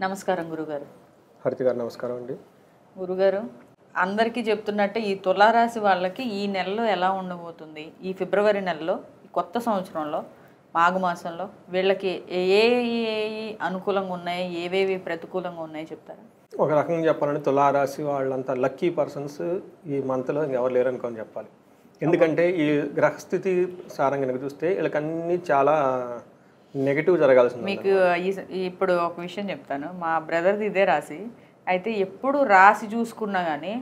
నమస్కారం గురుగారు. హరిత గారు నమస్కారం అండి. గురుగారు, అందరికీ చెప్తున్నట్టే ఈ తులారాశి వాళ్ళకి ఈ నెలలో ఎలా ఉండబోతుంది, ఈ ఫిబ్రవరి నెలలో, ఈ కొత్త సంవత్సరంలో, మాఘమాసంలో వీళ్ళకి ఏ ఏ అనుకూలంగా ఉన్నాయి, ఏవేవి ప్రతికూలంగా ఉన్నాయి చెప్తారా? ఒక రకంగా చెప్పాలంటే తులారాశి వాళ్ళంతా లక్కీ పర్సన్స్ ఈ మంత్లో ఎవరు లేరనుకొని చెప్పాలి. ఎందుకంటే ఈ గ్రహస్థితి సారం కనుక చూస్తే వీళ్ళకన్నీ చాలా నెగిటివ్ జరగాల్సింది. మీకు ఇప్పుడు ఒక విషయం చెప్తాను. మా బ్రదర్ది ఇదే రాశి. అయితే ఎప్పుడు రాశి చూసుకున్నా కానీ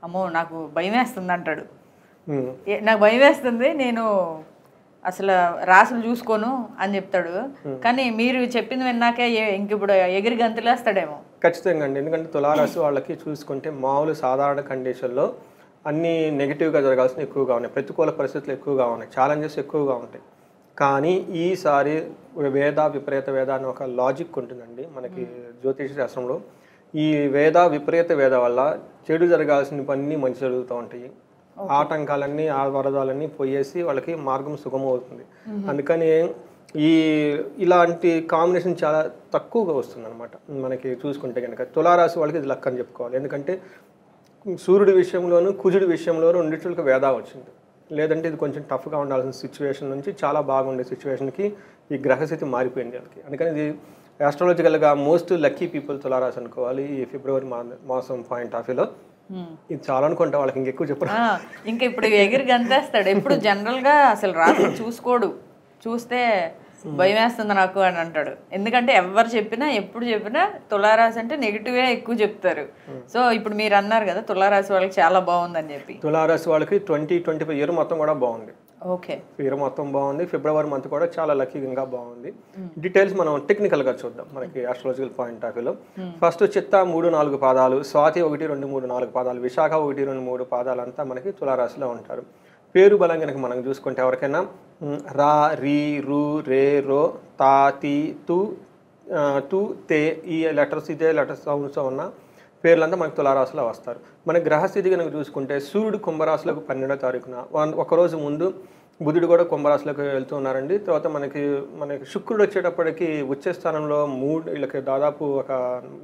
అమ్మో నాకు భయం వేస్తుంది అంటాడు. నాకు భయం వేస్తుంది, నేను అసలు రాశులు చూసుకోను అని చెప్తాడు. కానీ మీరు చెప్పింది విన్నాకే ఇంక ఇప్పుడు ఎగిరి గంతులేస్తాడేమో. ఖచ్చితంగా అండి. ఎందుకంటే తులారాశి వాళ్ళకి చూసుకుంటే మామూలు సాధారణ కండిషన్లో అన్నీ నెగిటివ్గా జరగాల్సిన ఎక్కువగా ఉన్నాయి, ప్రతికూల పరిస్థితులు ఎక్కువగా ఉన్నాయి, ఛాలెంజెస్ ఎక్కువగా ఉంటాయి. కానీ ఈసారి విపరీత వేద అని ఒక లాజిక్ ఉంటుందండి మనకి జ్యోతిష శాస్త్రంలో. ఈ విపరీత వేద వల్ల చెడు జరగాల్సిన పని మంచి జరుగుతూ ఉంటాయి. ఆటంకాలన్నీ వరదాలన్నీ పోయేసి వాళ్ళకి మార్గం సుగమం అవుతుంది. అందుకని ఇలాంటి కాంబినేషన్ చాలా తక్కువగా వస్తుంది అనమాట. మనకి చూసుకుంటే కనుక తులారాశి వాళ్ళకి ఇది లక్ అని చెప్పుకోవాలి. ఎందుకంటే సూర్యుడి విషయంలోనూ కుజుడి విషయంలోనూ రెండిట్లకి వేద వచ్చింది. లేదంటే ఇది కొంచెం టఫ్గా ఉండాల్సిన సిచ్యువేషన్ నుంచి చాలా బాగుండే సిచ్యువేషన్కి ఈ గ్రహస్థితి మారిపోయింది వాళ్ళకి. అందుకని ఇది ఆస్ట్రాలజికల్గా మోస్ట్ లక్కీ పీపుల్ తులారాశి అనుకోవాలి ఈ ఫిబ్రవరి మాసం పాయింట్ ఆఫ్ వ్యూలో. ఇది చాలా అనుకుంటా, వాళ్ళకి ఇంకెక్కువ చెప్పరు. ఇంకా ఇప్పుడు ఎగిరి గంతేస్తాడు. ఎప్పుడు జనరల్గా అసలు రాశి చూసుకోడు, చూస్తే భయం వేస్తుంది నాకు అని అంటాడు. ఎందుకంటే ఎవరు చెప్పినా ఎప్పుడు చెప్పినా తులారాశి అంటే నెగిటివే ఎక్కువ చెప్తారు. సో ఇప్పుడు మీరు అన్నారు కదా తులారాశి వాళ్ళకి చాలా బాగుందని చెప్పి. తులారాశి వాళ్ళకి 2025 ఇయర్ మొత్తం కూడా బాగుంది. ఓకే, ఇయర్ మొత్తం బాగుంది. ఫిబ్రవరి మంత్ కూడా చాలా లక్కీగా బాగుంది. డీటెయిల్స్ మనం టెక్నికల్గా చూద్దాం మనకి ఆస్ట్రాలజికల్ పాయింట్ ఆఫ్ వ్యూలో. ఫస్ట్ చిత్త 3-4 పాదాలు, స్వాతి 1-2-3-4 పాదాలు, విశాఖ 1-2-3 పాదాలు అంతా మనకి తులారాశిలో ఉంటారు. పేరు బలం కనుక మనం చూసుకుంటే ఎవరికైనా రా, రీ, రు, రే, రో, తా, తి, తు, తే ఈ లెటర్స్ ఇదే లెటర్స్ సౌండ్స్ ఉన్న పేర్లంతా మనకి తులారాశిలో వస్తారు. మన గ్రహస్థితి కనుక చూసుకుంటే సూర్యుడు కుంభరాశిలోకి 12వ తారీఖున, ఒకరోజు ముందు బుధుడు కూడా కుంభరాశిలోకి వెళ్తూ ఉన్నారండి. తర్వాత మనకి శుక్రుడు వచ్చేటప్పటికి వచ్చే స్థానంలో వీళ్ళకి దాదాపు ఒక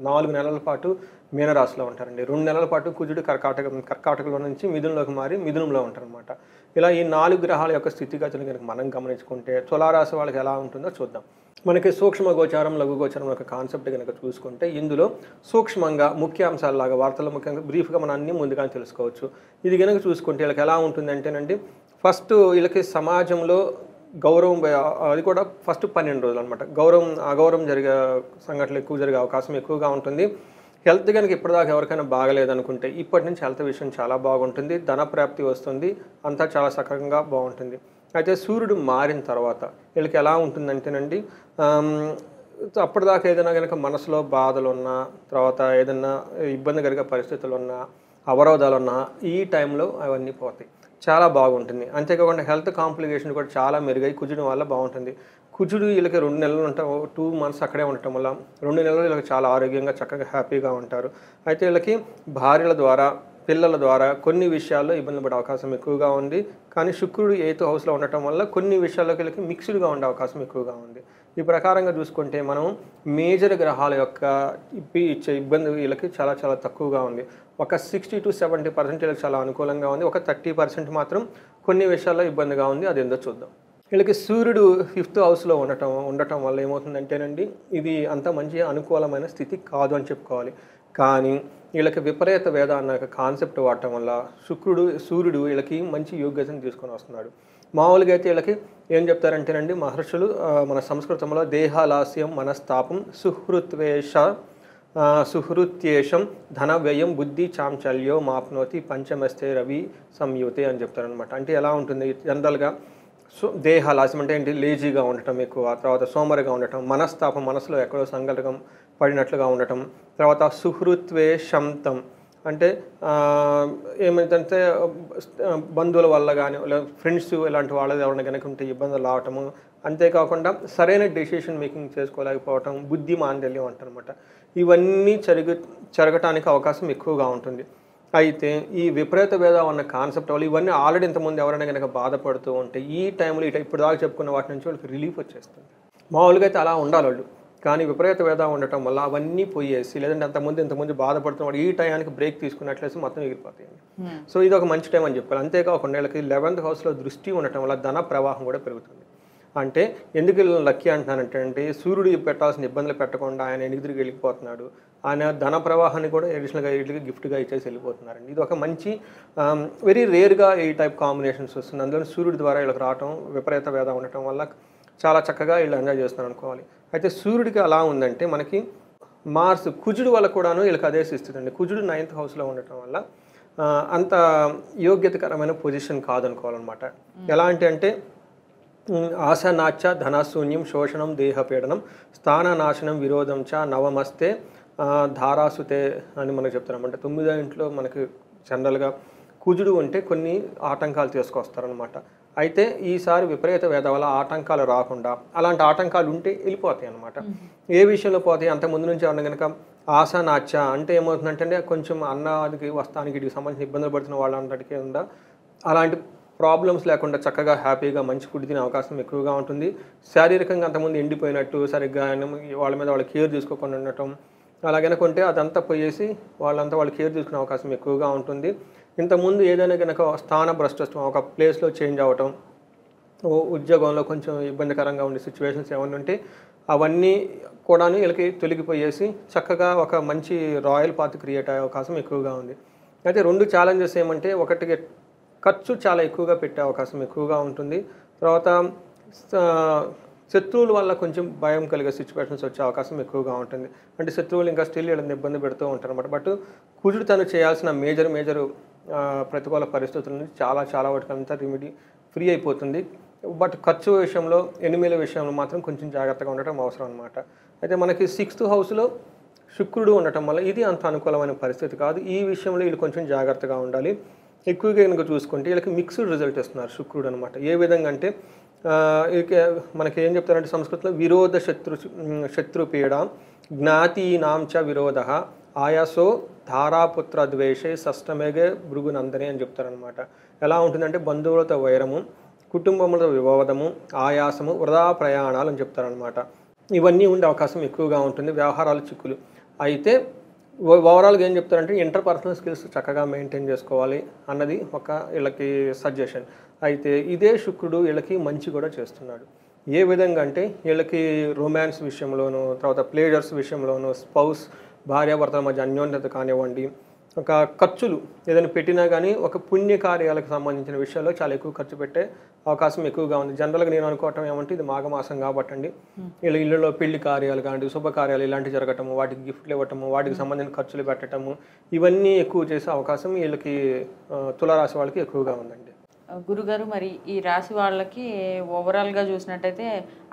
4 నెలల పాటు మీనరాశిలో ఉంటారండి. 2 నెలల పాటు కుజుడు కర్కాటకలో నుంచి మిథునంలోకి మారి మిథునంలో ఉంటారనమాట. ఇలా ఈ 4 గ్రహాల యొక్క స్థితిగతులు కనుక మనం గమనించుకుంటే తులారాశి వాళ్ళకి ఎలా ఉంటుందో చూద్దాం. మనకి సూక్ష్మ గోచారం, లఘు గోచారం యొక్క కాన్సెప్ట్ కనుక చూసుకుంటే ఇందులో సూక్ష్మంగా ముఖ్య అంశాలలాగా వార్తలు ముఖ్యంగా బ్రీఫ్గా మనం అన్ని ముందుగానే తెలుసుకోవచ్చు. ఇది కనుక చూసుకుంటే వీళ్ళకి ఎలా ఉంటుంది అంటేనండి, ఫస్ట్ వీళ్ళకి సమాజంలో గౌరవం, అది కూడా ఫస్ట్ 12 రోజులు అనమాట. అగౌరవం జరిగే సంఘటనలు ఎక్కువ జరిగే అవకాశం ఎక్కువగా ఉంటుంది. హెల్త్ కనుక ఇప్పటిదాకా ఎవరికైనా బాగలేదనుకుంటే ఇప్పటి నుంచి హెల్త్ విషయం చాలా బాగుంటుంది, ధన ప్రాప్తి వస్తుంది, అంతా చాలా సక్రమంగా బాగుంటుంది. అయితే సూర్యుడు మారిన తర్వాత వీళ్ళకి ఎలా ఉంటుందంటేనండి, అప్పటిదాకా ఏదైనా కనుక మనసులో బాధలు ఉన్నా, తర్వాత ఏదైనా ఇబ్బంది కలిగే పరిస్థితులు ఉన్నా, అవరోధాలు ఉన్నా ఈ టైంలో అవన్నీ పోతాయి, చాలా బాగుంటుంది. అంతేకాకుండా హెల్త్ కాంప్లికేషన్ కూడా చాలా మెరుగై కుజుడు వల్ల బాగుంటుంది. కుజుడు వీళ్ళకి 2 నెలలు ఉంటాం, 2 months అక్కడే ఉండటం వల్ల 2 నెలలు వీళ్ళకి చాలా ఆరోగ్యంగా చక్కగా హ్యాపీగా ఉంటారు. అయితే వీళ్ళకి భార్యల ద్వారా, పిల్లల ద్వారా కొన్ని విషయాల్లో ఇబ్బంది పడే అవకాశం ఎక్కువగా ఉంది. కానీ శుక్రుడు 8th హౌస్లో ఉండటం వల్ల కొన్ని విషయాల్లోకి వీళ్ళకి మిక్స్డ్గా ఉండే అవకాశం ఎక్కువగా ఉంది. ఈ ప్రకారంగా చూసుకుంటే మనం మేజర్ గ్రహాల యొక్క ఇచ్చే ఇబ్బంది వీళ్ళకి చాలా చాలా తక్కువగా ఉంది. ఒక 60-70% వీళ్ళకి చాలా అనుకూలంగా ఉంది. ఒక 30% మాత్రం కొన్ని విషయాల్లో ఇబ్బందిగా ఉంది. అది ఏందో చూద్దాం. వీళ్ళకి సూర్యుడు 5th హౌస్లో ఉండటం వల్ల ఏమవుతుందంటేనండి, ఇది అంత మంచి అనుకూలమైన స్థితి కాదు అని చెప్పుకోవాలి. కానీ వీళ్ళకి విపరీత వేద అన్న కాన్సెప్ట్ వాడటం వల్ల సూర్యుడు వీళ్ళకి మంచి యోగ్యతను తీసుకొని వస్తున్నాడు. మామూలుగా అయితే వీళ్ళకి ఏం చెప్తారంటేనండి మహర్షులు, మన సంస్కృతంలో దేహాలాస్యం మనస్తాపం సుహృత్యేషం ధన వ్యయం బుద్ధి చాంచల్యో మాప్నోతి పంచమస్తే రవి సంయుతే అని చెప్తారనమాట. అంటే ఎలా ఉంటుంది జనరల్గా, దేహాలాస్యం అంటే ఏంటి, లేజీగా ఉండటం ఎక్కువ, తర్వాత సోమరిగా ఉండటం, మనస్తాపం మనసులో ఎక్కడో సంకల్పం పడినట్లుగా ఉండటం, తర్వాత సుహృత్వేషంతం అంటే ఏమైందంటే బంధువుల వల్ల కానీ ఫ్రెండ్స్ ఇలాంటి వాళ్ళది ఎవరైనా కనుక ఉంటే ఇబ్బందులు రావటము, అంతేకాకుండా సరైన డెసిషన్ మేకింగ్ చేసుకోలేకపోవటం, బుద్ధి మాంద్యం అంటారనమాట. ఇవన్నీ జరగటానికి అవకాశం ఎక్కువగా ఉంటుంది. అయితే ఈ విపరీత భేదం అన్న కాన్సెప్ట్ వల్ల ఇవన్నీ ఆల్రెడీ ఇంతకుముందు ఎవరైనా కనుక బాధపడుతూ ఉంటే ఈ టైంలో ఇప్పుడు దాకా చెప్పుకున్న వాటి నుంచి వాళ్ళకి రిలీఫ్ వచ్చేస్తుంది. మామూలుగా అయితే అలా ఉండాలి వాళ్ళు, కానీ విపరీత వేద ఉండటం వల్ల అవన్నీ పోయేసి, లేదంటే ఇంతకుముందు బాధపడుతున్నవాడు ఈ టయానికి బ్రేక్ తీసుకున్నట్లేసి మొత్తం ఎగిరిపోతాయండి. సో ఇది ఒక మంచి టైం అని చెప్పాలి. అంతేకాకుండా వీళ్ళకి 11th హౌస్లో దృష్టి ఉండటం వల్ల ధన ప్రవాహం కూడా పెరుగుతుంది. అంటే ఎందుకు లక్కీ అంటున్నానంటే సూర్యుడు పెట్టాల్సిన ఇబ్బందులు పెట్టకుండా ఆయన ఎనిమిదికి వెళ్ళిపోతున్నాడు. ఆయన ధన ప్రవాహాన్ని కూడా అడిషనల్గా వీటికి గిఫ్ట్గా ఇచ్చేసి వెళ్ళిపోతున్నారండి. ఇది ఒక మంచి వెరీ రేర్గా ఈ టైప్ కాంబినేషన్స్ వస్తుంది. అందులో సూర్యుడి ద్వారా వీళ్ళకి రావటం, విపరీత వేద ఉండటం వల్ల చాలా చక్కగా వీళ్ళు ఎంజాయ్ చేస్తున్నారు అనుకోవాలి. అయితే సూర్యుడికి అలా ఉందంటే మనకి మార్స్ కుజుడు వల్ల కూడాను వీళ్ళకి అదే ఇస్తుందండి. కుజుడు 9th హౌస్లో ఉండటం వల్ల అంత యోగ్యతకరమైన పొజిషన్ కాదనుకోవాలన్నమాట. ఎలాంటి అంటే ఆశనాచ ధనశూన్యం శోషణం దేహపీడనం స్థాననాశనం విరోధం చ నవమస్తే ధారాసుతే అని మనకు చెప్తారన్నమాట. 9వ ఇంట్లో మనకి జనరల్గా కుజుడు ఉంటే కొన్ని ఆటంకాలు తీసుకొస్తారనమాట. అయితే ఈసారి విపరీత వేద వల్ల ఆటంకాలు రాకుండా, అలాంటి ఆటంకాలు ఉంటే వెళ్ళిపోతాయి అనమాట. ఏ విషయంలో పోతాయి? అంతకుముందు నుంచి ఏమన్నా కనుక ఆశనాచ అంటే ఏమవుతుందంటే కొంచెం అన్నానికి వస్తానికి వీటికి సంబంధించిన ఇబ్బందులు పడుతున్న వాళ్ళందరికీ ఉందా అలాంటి ప్రాబ్లమ్స్ లేకుండా చక్కగా హ్యాపీగా మంచి ఫుడ్ తినే అవకాశం ఎక్కువగా ఉంటుంది. శారీరకంగా అంతకుముందు ఎండిపోయినట్టు సరిగ్గా వాళ్ళ మీద వాళ్ళు కేర్ తీసుకోకుండా ఉండటం అలాగనుకుంటే అదంతా పోయేసి వాళ్ళు కేర్ తీసుకునే అవకాశం ఎక్కువగా ఉంటుంది. ఇంతకుముందు ఏదైనా కనుక స్థాన భ్రష్టత్వం, ఒక ప్లేస్లో చేంజ్ అవ్వటం, ఉద్యోగంలో కొంచెం ఇబ్బందికరంగా ఉండే సిచ్యువేషన్స్ ఏమన్నా ఉంటే అవన్నీ కూడా వీళ్ళకి తొలగిపోయేసి చక్కగా ఒక మంచి రాయల్ పాత్ క్రియేట్ అయ్యే అవకాశం ఎక్కువగా ఉంది. అయితే 2 ఛాలెంజెస్ ఏమంటే, ఒకటి ఖర్చు చాలా ఎక్కువగా పెట్టే అవకాశం ఎక్కువగా ఉంటుంది. తర్వాత శత్రువుల వల్ల కొంచెం భయం కలిగే సిచ్యువేషన్స్ వచ్చే అవకాశం ఎక్కువగా ఉంటుంది. అంటే శత్రువులు ఇంకా స్టిల్ వీళ్ళని ఇబ్బంది పెడుతూ ఉంటారు అన్నమాట. బట్ కుజుడు తను చేయాల్సిన మేజర్ ప్రతికూల పరిస్థితుల నుంచి చాలా వాటికంతా రెమెడీ ఫ్రీ అయిపోతుంది. బట్ ఖర్చు విషయంలో, ఎనిమిల విషయంలో మాత్రం కొంచెం జాగ్రత్తగా ఉండటం అవసరం అనమాట. అయితే మనకి 6th హౌస్లో శుక్రుడు ఉండటం వల్ల ఇది అంత అనుకూలమైన పరిస్థితి కాదు. ఈ విషయంలో వీళ్ళు కొంచెం జాగ్రత్తగా ఉండాలి. ఎక్కువగా కనుక చూసుకుంటే వీళ్ళకి మిక్స్డ్ రిజల్ట్ ఇస్తున్నారు శుక్రుడు అనమాట. ఏ విధంగా అంటే మనకి ఏం చెప్తారంటే సంస్కృతంలో విరోధ శత్రుపీడ జ్ఞాతీనాం చ విరోధ ఆయాసో ధారాపుత్ర ద్వేషే షష్టమేఘే భృగునందనే అని చెప్తారనమాట. ఎలా ఉంటుందంటే బంధువులతో వైరము, కుటుంబములతో వివాదము, ఆయాసము, వృధా ప్రయాణాలు అని చెప్తారనమాట. ఇవన్నీ ఉండే అవకాశం ఎక్కువగా ఉంటుంది. వ్యవహారాలు చిక్కులు. అయితే ఓవరాల్గా ఏం చెప్తారంటే ఇంటర్పర్సనల్ స్కిల్స్ చక్కగా మెయింటైన్ చేసుకోవాలి అన్నది ఒక వీళ్ళకి సజెషన్. అయితే ఇదే శుక్రుడు వీళ్ళకి మంచి కూడా చేస్తున్నాడు. ఏ విధంగా అంటే వీళ్ళకి రొమాన్స్ విషయంలోనూ, తర్వాత ప్లేజర్స్ విషయంలోనూ, స్పౌస్ భార్యాభర్తల మధ్య అన్యోన్యత కానివ్వండి, ఒక ఖర్చులు ఏదైనా పెట్టినా కానీ ఒక పుణ్యకార్యాలకు సంబంధించిన విషయాల్లో చాలా ఎక్కువ ఖర్చు పెట్టే అవకాశం ఎక్కువగా ఉంది. జనరల్గా నేను అనుకోవటం ఏమంటే ఇది మాఘమాసం కాబట్టి అండి, వీళ్ళ ఇళ్ళలో పెళ్లి కార్యాలు కానీ శుభకార్యాలు ఇలాంటివి జరగటము, వాటికి గిఫ్ట్లు ఇవ్వటము, వాటికి సంబంధించిన ఖర్చులు పెట్టడము, ఇవన్నీ ఎక్కువ చేసే అవకాశం వీళ్ళకి తులారాశి వాళ్ళకి ఎక్కువగా ఉందండి. గురుగారు, మరి ఈ రాశి వాళ్ళకి ఓవరాల్గా చూసినట్టయితే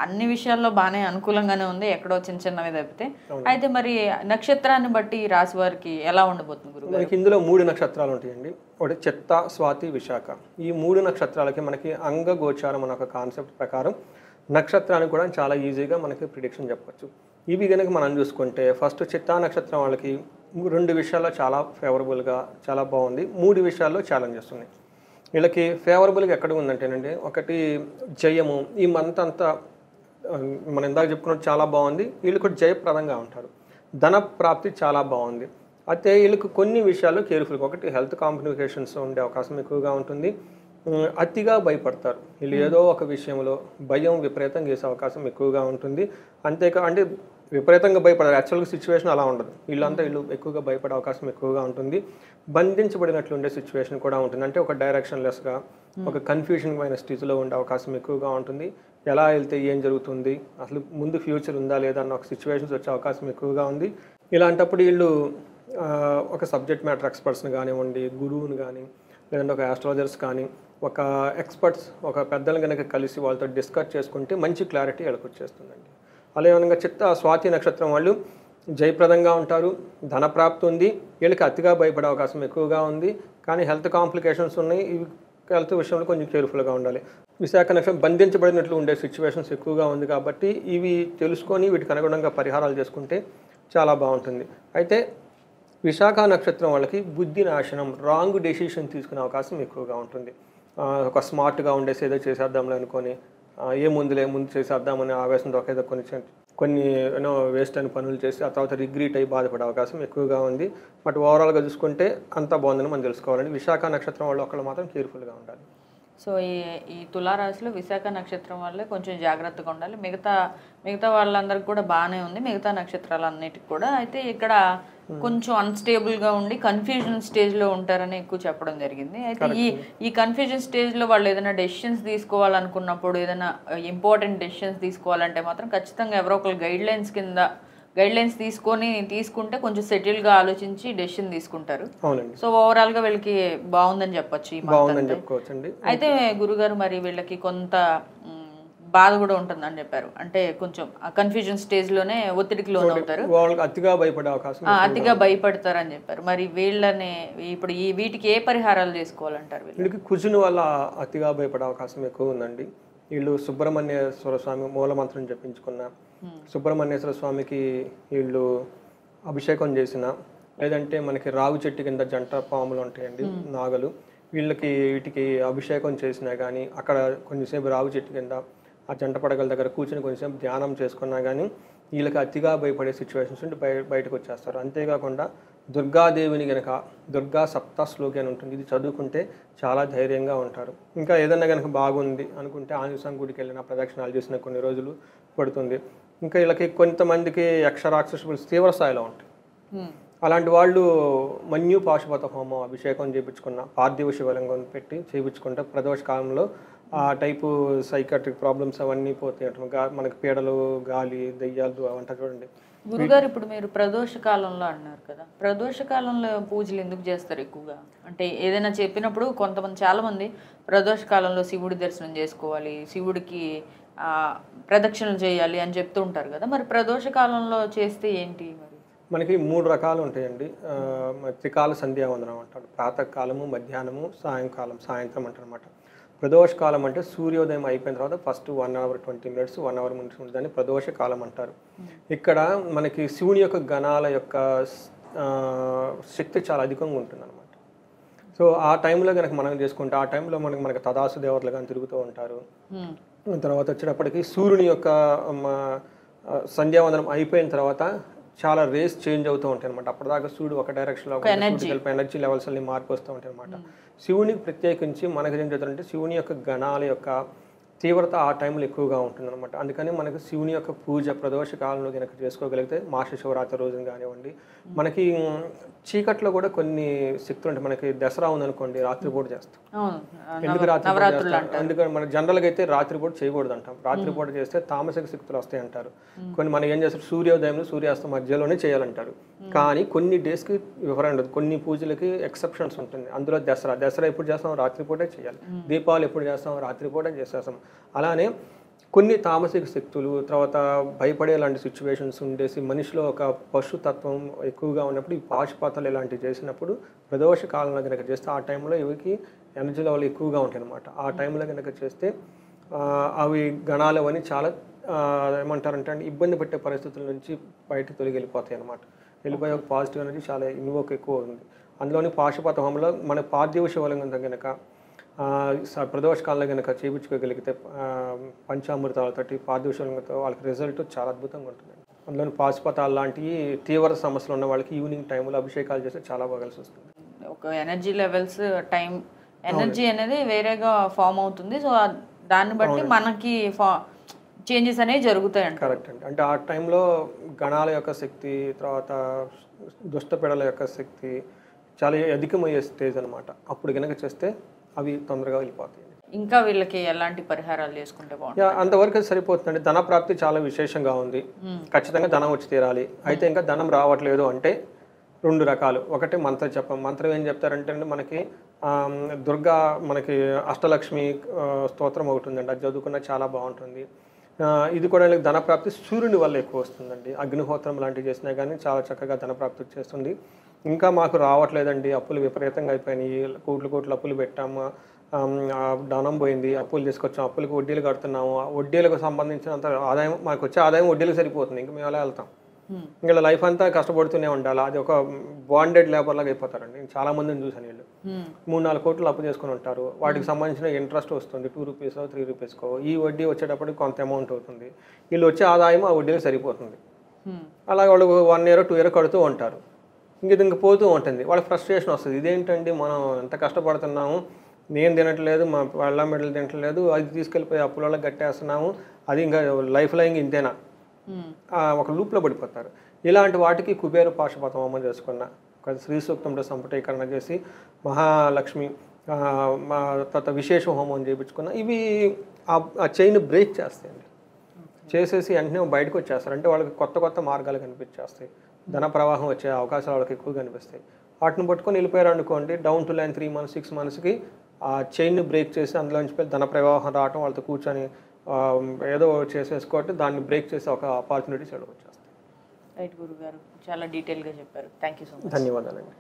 అన్ని విషయాల్లో బాగానే అనుకూలంగానే ఉంది, ఎక్కడో చిన్నవి తప్పితే. అయితే మరి నక్షత్రాన్ని బట్టి ఈ రాశి వారికి ఎలా ఉండబోతుంది గురుగారు? మనకి ఇందులో 3 నక్షత్రాలు ఉంటాయండి. ఒకటి చిత్త, స్వాతి, విశాఖ. ఈ 3 నక్షత్రాలకి మనకి అంగగోచారం అనే ఒక కాన్సెప్ట్ ప్రకారం నక్షత్రాన్ని కూడా చాలా ఈజీగా మనకి ప్రిడిక్షన్ చెప్పచ్చు. ఇవి కనుక మనం చూసుకుంటే ఫస్ట్ చిత్తా నక్షత్రం వాళ్ళకి 2 విషయాల్లో చాలా ఫేవరబుల్గా చాలా బాగుంది. 3 విషయాల్లో ఛాలెంజెస్ ఉన్నాయి. వీళ్ళకి ఫేవరబుల్గా ఎక్కడ ఉందంటేనండి, ఒకటి జయము. ఈ మంత్ అంతా మనం ఇందాక చెప్పుకున్నట్టు చాలా బాగుంది. వీళ్ళు కూడా జయప్రదంగా ఉంటారు. ధన ప్రాప్తి చాలా బాగుంది. అయితే వీళ్ళకి కొన్ని విషయాల్లో కేర్ఫుల్గా, ఒకటి హెల్త్ కాంప్లికేషన్స్ ఉండే అవకాశం ఎక్కువగా ఉంటుంది. అతిగా భయపడతారు. వీళ్ళు ఏదో ఒక విషయంలో భయం విపరీతంగా చేసే అవకాశం ఎక్కువగా ఉంటుంది. అంటే విపరీతంగా భయపడారు. యాక్చువల్గా సిచ్యువేషన్ అలా ఉండదు. వీళ్ళు ఎక్కువగా భయపడే అవకాశం ఎక్కువగా ఉంటుంది. బంధించబడినట్లు ఉండే సిచ్యువేషన్ కూడా ఉంటుంది. అంటే ఒక డైరెక్షన్లెస్గా, ఒక కన్ఫ్యూజన్ అయిన స్థితిలో ఉండే అవకాశం ఎక్కువగా ఉంటుంది. ఎలా వెళ్తే ఏం జరుగుతుంది, అసలు ముందు ఫ్యూచర్ ఉందా లేదా అన్న ఒక సిచ్యువేషన్స్ వచ్చే అవకాశం ఎక్కువగా ఉంది. ఇలాంటప్పుడు వీళ్ళు ఒక సబ్జెక్ట్ మ్యాటర్ ఎక్స్పర్ట్స్ని కానివ్వండి, గురువుని కానీ, లేదంటే ఒక ఆస్ట్రాలజర్స్ కానీ, ఒక ఎక్స్పర్ట్స్, ఒక పెద్దలను కనుక కలిసి వాళ్ళతో డిస్కస్ చేసుకుంటే మంచి క్లారిటీ వీళ్ళకి వచ్చేస్తుందండి. అలా ఏమనగా స్వాతి నక్షత్రం వాళ్ళు జయప్రదంగా ఉంటారు. ధనప్రాప్తి ఉంది. వీళ్ళకి అతిగా భయపడే అవకాశం ఎక్కువగా ఉంది. కానీ హెల్త్ కాంప్లికేషన్స్ ఉన్నాయి. ఇవి హెల్త్ విషయంలో కొంచెం కేర్ఫుల్గా ఉండాలి. విశాఖ నక్షత్రం బంధించబడినట్లు ఉండే సిచ్యువేషన్స్ ఎక్కువగా ఉంది కాబట్టి ఇవి తెలుసుకొని వీటికి అనుగుణంగా పరిహారాలు చేసుకుంటే చాలా బాగుంటుంది. అయితే విశాఖ నక్షత్రం వాళ్ళకి బుద్ధి నాశనం, రాంగ్ డెసిషన్ తీసుకునే అవకాశం ఎక్కువగా ఉంటుంది. ఒక స్మార్ట్గా ఉండేసి ఏదో చేసేద్దాంలే అనుకొని ముందు చేసేద్దామని ఆవేశంతో ఏదో కొన్ని కొన్ని వేస్ట్ అయిన పనులు చేసి ఆ తర్వాత రిగ్రీట్ అయ్యి బాధపడే అవకాశం ఎక్కువగా ఉంది. బట్ ఓవరాల్గా చూసుకుంటే అంతా బాగుందని మనం తెలుసుకోవాలండి. విశాఖ నక్షత్రం వాళ్ళు ఒకళ్ళు మాత్రం కేర్ఫుల్గా ఉండాలి. సో ఈ తులారాశిలో విశాఖ నక్షత్రం వల్లే కొంచెం జాగ్రత్తగా ఉండాలి. మిగతా వాళ్ళందరికీ కూడా బాగానే ఉంది, మిగతా నక్షత్రాలన్నిటికి కూడా. అయితే ఇక్కడ కొంచెం అన్స్టేబుల్గా ఉండి కన్ఫ్యూజన్ స్టేజ్లో ఉంటారని ఎక్కువ చెప్పడం జరిగింది. అయితే ఈ కన్ఫ్యూజన్ స్టేజ్లో వాళ్ళు ఏదైనా డెసిషన్స్ తీసుకోవాలనుకున్నప్పుడు, ఏదైనా ఇంపార్టెంట్ డెసిషన్స్ తీసుకోవాలంటే మాత్రం ఖచ్చితంగా ఎవరో ఒకరు గైడ్ లైన్స్ తీసుకుంటే కొంచెం సెటిల్గా ఆలోచించి డెసిషన్ తీసుకుంటారు. అవునండి. సో ఓవరాల్గా వీళ్ళకి బాగుందని చెప్పొచ్చు. బాగుందని చెప్పుకోవచ్చండి. అయితే గురుగారు మరి వీళ్ళకి కొంత బాధ కూడా ఉంటుందని చెప్పారు. అంటే కొంచెం కన్ఫ్యూజన్ స్టేజ్లోనే ఒత్తిడికి లోనవుతారు, అతిగా భయపడే అవకాశం, అతిగా భయపడతారని చెప్పారు. మరి వీళ్ళని ఇప్పుడు వీటికి ఏ పరిహారాలు చేసుకోవాలంటారు? వీళ్ళకి కుజుని వల్ల అతిగా భయపడే అవకాశం ఎక్కువ ఉందండి. వీళ్ళు సుబ్రహ్మణ్యేశ్వర స్వామి మూలమంత్రం జపించుకున్న, సుబ్రహ్మణ్యేశ్వర స్వామికి వీళ్ళు అభిషేకం చేసిన, లేదంటే మనకి రాగు చెట్టు కింద జంట పాములు ఉంటాయండి, నాగలు, వీటికి అభిషేకం చేసినా కానీ, అక్కడ కొంచెంసేపు రాగు చెట్టు కింద ఆ జంట పడగల దగ్గర కూర్చొని కొంచెంసేపు ధ్యానం చేసుకున్నా కానీ వీళ్ళకి అతిగా భయపడే సిచ్యువేషన్స్ ఉంటే బయటకు వచ్చేస్తారు. అంతేకాకుండా దుర్గాదేవిని కనుక, దుర్గా సప్తశ్లోకి అని ఉంటుంది, ఇది చదువుకుంటే చాలా ధైర్యంగా ఉంటారు. ఇంకా ఏదన్నా కనుక బాగుంది అనుకుంటే ఆంజనేయ గుడికి వెళ్ళిన, ప్రదక్షిణాలు చేసిన కొన్ని రోజులు పడుతుంది. ఇంకా వీళ్ళకి కొంతమందికి యక్షరాక్షసులు తీవ్ర స్థాయిలో ఉంటాయి. అలాంటి వాళ్ళు మన్యు పాశుపత హోమం అభిషేకం చేయించుకున్న, పార్థివ శివలింగం పెట్టి చేయించుకుంటే ప్రదోష కాలంలో ఆ టైపు సైకాట్రిక్ ప్రాబ్లమ్స్ అవన్నీ పోతాయి. మనకి పీడలు, గాలి, దెయ్యాలు అవంటారు చూడండి. గురుగారు ఇప్పుడు మీరు ప్రదోష కాలంలో అన్నారు కదా, ప్రదోష కాలంలో పూజలు ఎందుకు చేస్తారు ఎక్కువగా? అంటే ఏదైనా చెప్పినప్పుడు చాలా మంది ప్రదోష కాలంలో శివుడి దర్శనం చేసుకోవాలి, శివుడికి ప్రదక్షిణలు చేయాలి అని చెప్తూ ఉంటారు కదా, మరి ప్రదోష కాలంలో చేస్తే ఏంటి? మరి మనకి 3 రకాలు ఉంటాయండి. త్రికాల సంధ్యావందనం అంటారు. ప్రాతకాలము, మధ్యాహ్నము, సాయంత్రం అంటారు అనమాట. ప్రదోష కాలం అంటే సూర్యోదయం అయిపోయిన తర్వాత ఫస్ట్ 1 hour 20 minutes 1 hour ముందు దాన్ని ప్రదోష కాలం అంటారు. ఇక్కడ మనకి శివుని యొక్క గణాల యొక్క శక్తి చాలా అధికంగా ఉంటుంది అనమాట. సో ఆ టైంలో కనుక మనం చేసుకుంటే, ఆ టైంలో మనకి తదాసు దేవతలు కానీ తిరుగుతూ ఉంటారు. తర్వాత వచ్చేటప్పటికి సూర్యుని యొక్క సంధ్యావందనం అయిపోయిన తర్వాత చాలా రేస్ చేంజ్ అవుతూ ఉంటాయి అనమాట. అప్పటిదాకా సూర్యుడు ఒక డైరెక్షన్లో ఎనర్జీ లెవెల్స్ అన్ని మార్పు వస్తూ ఉంటాయి అనమాట. శివునికి ప్రత్యేకించి మనకి ఏం చెప్తారంటే శివుని యొక్క గణాల యొక్క తీవ్రత ఆ టైంలో ఎక్కువగా ఉంటుందన్నమాట. అందుకని మనకి శివుని యొక్క పూజ ప్రదోష కాలంలో కనుక చేసుకోగలిగితే, మాస శివరాత్రి రోజున కానివ్వండి, మనకి చీకట్లో కూడా కొన్ని శక్తులు ఉంటాయి. మనకి దసరా ఉందనుకోండి, రాత్రిపూట చేస్తాం. ఎందుకు రాత్రిపూట చేస్తాం? అందుకని మన జనరల్గా అయితే రాత్రిపూట చేయకూడదు అంటాం. రాత్రిపూట చేస్తే తామసిక శక్తులు వస్తాయి అంటారు. కొన్ని మనం ఏం చేస్తారు, సూర్యోదయంలో సూర్యాస్తం మధ్యలోనే చేయాలంటారు. కానీ కొన్ని డేస్కి వివరణ ఉండదు, కొన్ని పూజలకి ఎక్సెప్షన్స్ ఉంటుంది. అందులో దసరా ఎప్పుడు చేస్తాం? రాత్రిపూటే చేయాలి. దీపావళి ఎప్పుడు చేస్తాం? రాత్రిపూటే చేసేస్తాం. అలానే కొన్ని తామసిక శక్తులు, తర్వాత భయపడే లాంటి సిచ్యువేషన్స్ ఉండేసి మనిషిలో ఒక పశుతత్వం ఎక్కువగా ఉన్నప్పుడు ఈ పాశుపతాలు ఇలాంటివి చేసినప్పుడు ప్రదోష కాలంలో కనుక చేస్తే ఆ టైంలో ఇవికి ఎనర్జీ లెవెల్ ఎక్కువగా ఉంటాయి అన్నమాట. ఆ టైంలో కనుక చేస్తే అవి గణాలు అవన్నీ చాలా ఏమంటారంటే ఇబ్బంది పెట్టే పరిస్థితుల నుంచి బయటకు వెళ్ళిపోతాయి అన్నమాట. వెళ్ళిపోయే ఒక పాజిటివ్ ఎనర్జీ చాలా ఇన్వోక్ ఎక్కువ ఉంది. అందులోని పాశుపత హోమంలో మన పార్థివ శివలింగం కనుక ప్రదోష కాలంలో కనుక చేయించుకోగలిగితే పంచామృతాలతోటి పార్థివ శివలింగంతో వాళ్ళకి రిజల్ట్ చాలా అద్భుతంగా ఉంటుంది. అందులోని పాశుపతాలు లాంటివి తీవ్ర సమస్యలు ఉన్న వాళ్ళకి ఈవినింగ్ టైంలో అభిషేకాలు చేస్తే చాలా బాగాల్సి వస్తుంది. ఒక ఎనర్జీ లెవెల్స్ ఎనర్జీ అనేది వేరేగా ఫామ్ అవుతుంది. సో దాన్ని బట్టి మనకి చేంజెస్ అనేవి జరుగుతాయి అంట. కరెక్ట్ అండి. అంటే ఆ టైంలో గణాల యొక్క శక్తి, తర్వాత దుష్టపెడల యొక్క శక్తి చాలా అధికమయ్యే స్టేజ్ అనమాట. అప్పుడు కనుక చేస్తే అవి తొందరగా వెళ్ళిపోతాయి. ఇంకా వీళ్ళకి ఎలాంటి పరిహారాలు చేసుకుంటే బాగుంటుంది? అంతవరకు సరిపోతుందండి. ధన ప్రాప్తి చాలా విశేషంగా ఉంది. ఖచ్చితంగా ధనం వచ్చి తీరాలి. అయితే ఇంకా ధనం రావట్లేదు అంటే 2 రకాలు. ఒకటి మంత్ర జపం. మంత్రం ఏం చెప్తారంటే మనకి దుర్గా మనకి అష్టలక్ష్మి స్తోత్రం ఒకటి ఉందండి, అది చదువుకున్న చాలా బాగుంటుంది. ఇది కూడా ధనప్రాప్తి సూర్యుని వల్ల ఎక్కువ వస్తుందండి. అగ్నిహోత్రం లాంటివి చేసినా కానీ చాలా చక్కగా ధనప్రాప్తి వచ్చేస్తుంది. ఇంకా మాకు రావట్లేదండి, అప్పులు విపరీతంగా అయిపోయినాయి, కోట్లు అప్పులు పెట్టాము, ధనం పోయింది, అప్పులు తీసుకొచ్చాము, అప్పులకు వడ్డీలు కడుతున్నాము, వడ్డీలకు సంబంధించినంత ఆదాయం మాకు వచ్చే ఆదాయం వడ్డీలకు సరిపోతుంది, ఇంకా మేము ఎలా వెళ్తాం? ఇంకా లైఫ్ అంతా కష్టపడుతూనే ఉండాలి. అది ఒక బాండెడ్ లేబర్ లాగా అయిపోతారండి. నేను చాలా మందిని చూసాను. వీళ్ళు 3-4 కోట్లు అప్పు చేసుకుని ఉంటారు. వాటికి సంబంధించిన ఇంట్రెస్ట్ వస్తుంది 2 రూపీస్ 3 రూపీస్కో. ఈ వడ్డీ వచ్చేటప్పటికి కొంత అమౌంట్ అవుతుంది. వీళ్ళు వచ్చే ఆదాయం ఆ వడ్డీకి సరిపోతుంది. అలాగే వాళ్ళు 1 ఇయర్ 2 ఇయర్ కడుతూ ఉంటారు. ఇంక పోతూ ఉంటుంది. వాళ్ళకి ఫ్రస్ట్రేషన్ వస్తుంది. ఇదేంటండి మనం ఎంత కష్టపడుతున్నాము, నేను తినట్లేదు, మా వాళ్ళ మెడలు తినట్లేదు, అది తీసుకెళ్ళిపోయి అప్పులలో కట్టేస్తున్నాము, అది ఇంకా లైఫ్లో ఇంక ఇంతేనా, ఒక లూప్లో పడిపోతారు. ఇలాంటి వాటికి కుబేర పాశుపతం హోమం చేసుకున్న, ఒక శ్రీ సూక్తంలో సంపుటీకరణ చేసి మహాలక్ష్మి మా తర్వాత విశేష హోమం చేయించుకున్న, ఇవి ఆ చైన్ బ్రేక్ చేస్తాయండి. చేసేసి వెంటనే బయటకు వచ్చేస్తారు. అంటే వాళ్ళకి కొత్త కొత్త మార్గాలు కనిపించేస్తాయి. ధన ప్రవాహం వచ్చే అవకాశాలు వాళ్ళకి ఎక్కువ కనిపిస్తాయి. వాటిని పట్టుకొని వెళ్ళిపోయారు అనుకోండి, డౌన్ టు లైన్ 3 months 6 monthsకి ఆ చైన్ని బ్రేక్ చేసి అందులోంచి ధన ప్రవాహం రావటం, వాళ్ళతో కూర్చొని ఏదో చేసేసుకోవట్టు దాన్ని బ్రేక్ చేసి ఒక ఆపర్చునిటీస్ వచ్చేస్తాయి. రైట్ గురుగారు, చాలా డీటెయిల్గా చెప్పారు. Thank you so much. ధన్యవాదాలండి.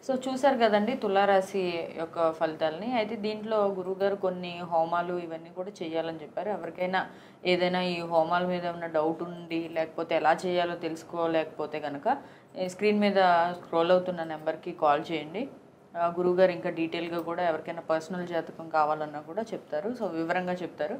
సో చూసారు కదండి తులారాశి యొక్క ఫలితాలని. అయితే దీంట్లో గురువుగారు కొన్ని హోమాలు ఇవన్నీ కూడా చేయాలని చెప్పారు. ఎవరికైనా ఏదైనా ఈ హోమాల మీద ఉన్న డౌట్ ఉండి లేకపోతే ఎలా చేయాలో తెలుసుకోలేకపోతే కనుక స్క్రీన్ మీద స్క్రోల్ అవుతున్న నెంబర్కి కాల్ చేయండి. గురువుగారు ఇంకా డీటెయిల్గా కూడా ఎవరికైనా పర్సనల్ జాతకం కావాలన్నా కూడా చెప్తారు. సో వివరంగా చెప్తారు.